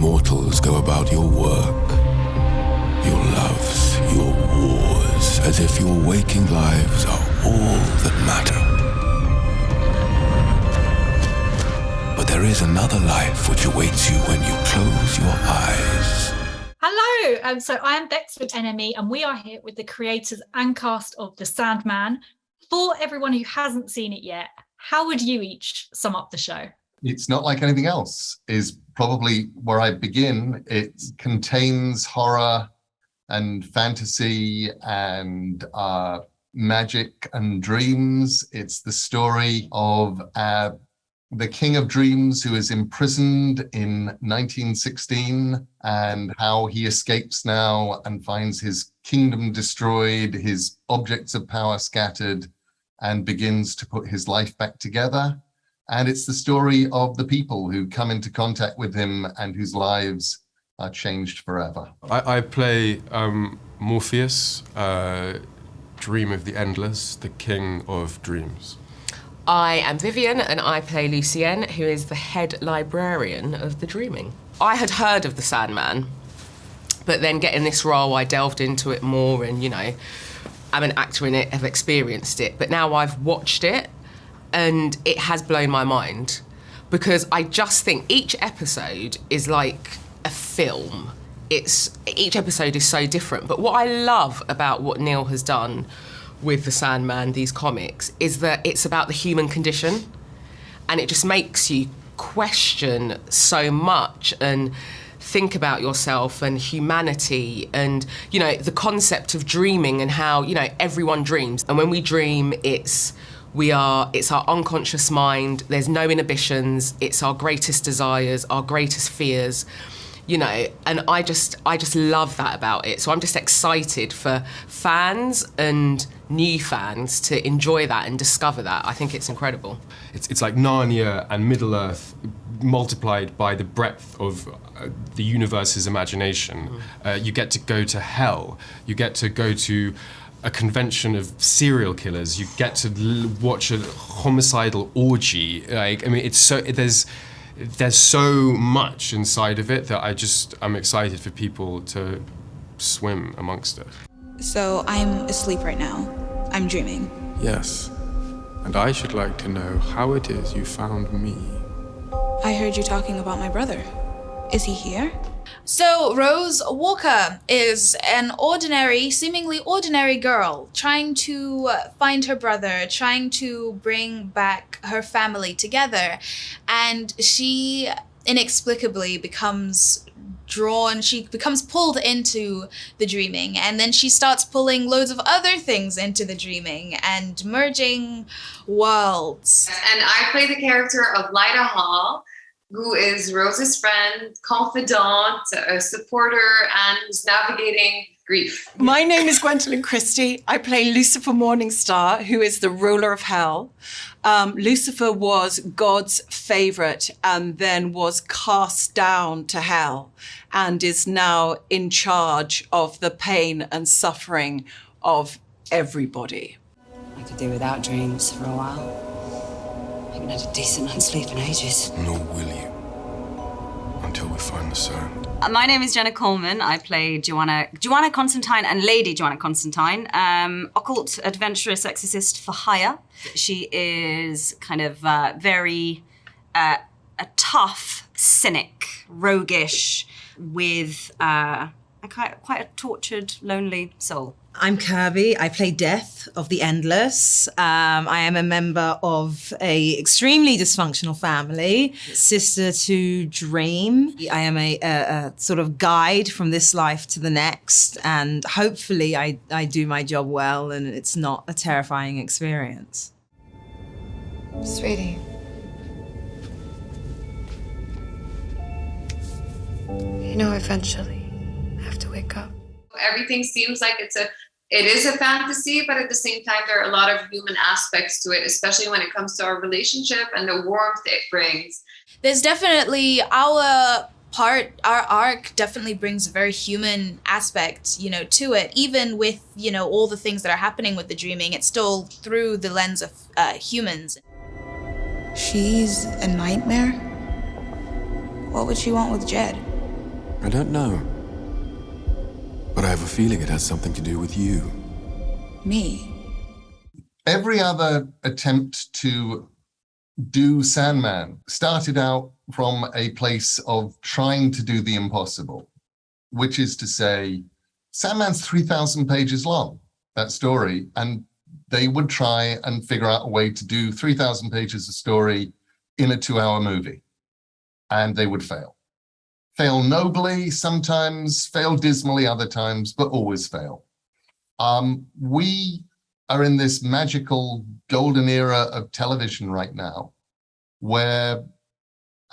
mortals go about your work, your loves, your wars, as if your waking lives are all that matter. But there is another life which awaits you when you close your eyes. Hello, so I am Bex with Enemy, and we are here with the creators and cast of The Sandman. For everyone who hasn't seen it yet, how would you each sum up the show? It's not like anything else is probably where I begin. It contains horror and fantasy and magic and dreams. It's the story of the King of Dreams who is imprisoned in 1916 and how he escapes now and finds his kingdom destroyed, his objects of power scattered, and begins to put his life back together. And it's the story of the people who come into contact with him and whose lives are changed forever. I play Morpheus, Dream of the Endless, the King of Dreams. I am Vivian, and I play Lucienne, who is the head librarian of The Dreaming. I had heard of The Sandman, but then getting this role, I delved into it more, and, you know, I'm an actor in it, have experienced it, but now I've watched it, and it has blown my mind, because I just think each episode is like a film. Each episode is so different, but what I love about what Neil has done with The Sandman, these comics, is that it's about the human condition, and it just makes you question so much and think about yourself and humanity and, you know, the concept of dreaming and how, you know, everyone dreams. And when we dream, it's our unconscious mind, there's no inhibitions, it's our greatest desires, our greatest fears, you know, and I just love that about it. So I'm just excited for fans and new fans to enjoy that and discover that. I think it's incredible. It's like Narnia and Middle-earth multiplied by the breadth of the universe's imagination. You get to go to hell. You get to go to a convention of serial killers. You get to watch a homicidal orgy. Like, I mean, it's so there's so much inside of it that I'm excited for people to swim amongst it. So I'm asleep right now. I'm dreaming. Yes, and I should like to know how it is you found me. I heard you talking about my brother. Is he here? So Rose Walker is an seemingly ordinary girl trying to find her brother, trying to bring back her family together. And she inexplicably becomes pulled into the dreaming. And then she starts pulling loads of other things into the dreaming and merging worlds. And I play the character of Lyda Hall, who is Rose's friend, confidant, a supporter, and who's navigating grief. My name is Gwendolyn Christie. I play Lucifer Morningstar, who is the ruler of hell. Lucifer was God's favorite and then was cast down to hell and is now in charge of the pain and suffering of everybody. I could do without dreams for a while. I haven't had a decent night's sleep in ages. Nor will you, until we find the sand. My name is Jenna Coleman. I play Joanna Constantine and Lady Joanna Constantine, occult adventurous exorcist for hire. She is kind of very a tough cynic, roguish, with quite a tortured, lonely soul. I'm Kirby. I play Death of the Endless. I am a member of a extremely dysfunctional family, sister to Dream. I am a sort of guide from this life to the next, and hopefully I do my job well and it's not a terrifying experience. Sweetie. You know, eventually I have to wake up. Everything seems like it is a fantasy, but at the same time, there are a lot of human aspects to it, especially when it comes to our relationship and the warmth it brings. There's definitely our arc definitely brings a very human aspect, you know, to it. Even with, you know, all the things that are happening with the dreaming, it's still through the lens of humans. She's a nightmare? What would she want with Jed? I don't know. But I have a feeling it has something to do with you. Me? Every other attempt to do Sandman started out from a place of trying to do the impossible, which is to say, Sandman's 3,000 pages long, that story, and they would try and figure out a way to do 3,000 pages of story in a 2-hour movie, and they would fail. Fail nobly sometimes, fail dismally other times, but always fail. We are in this magical golden era of television right now, where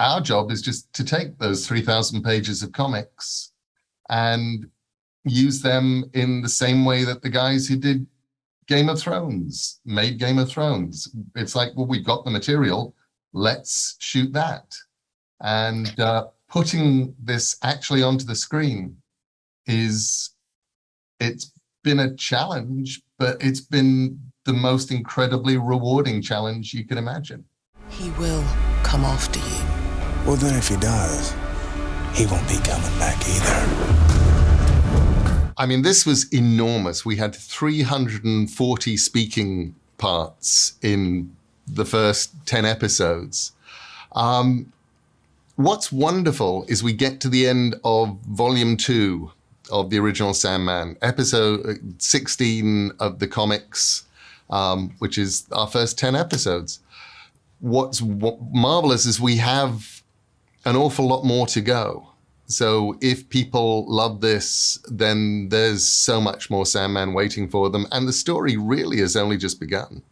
our job is just to take those 3,000 pages of comics and use them in the same way that the guys who did Game of Thrones made Game of Thrones. It's like, well, we've got the material, let's shoot that. And putting this actually onto the screen it's been a challenge, but it's been the most incredibly rewarding challenge you can imagine. He will come after you. Well, then if he does, he won't be coming back either. I mean, this was enormous. We had 340 speaking parts in the first 10 episodes. What's wonderful is we get to the end of volume 2 of the original Sandman, episode 16 of the comics, which is our first 10 episodes. What's marvelous is we have an awful lot more to go. So if people love this, then there's so much more Sandman waiting for them. And the story really has only just begun.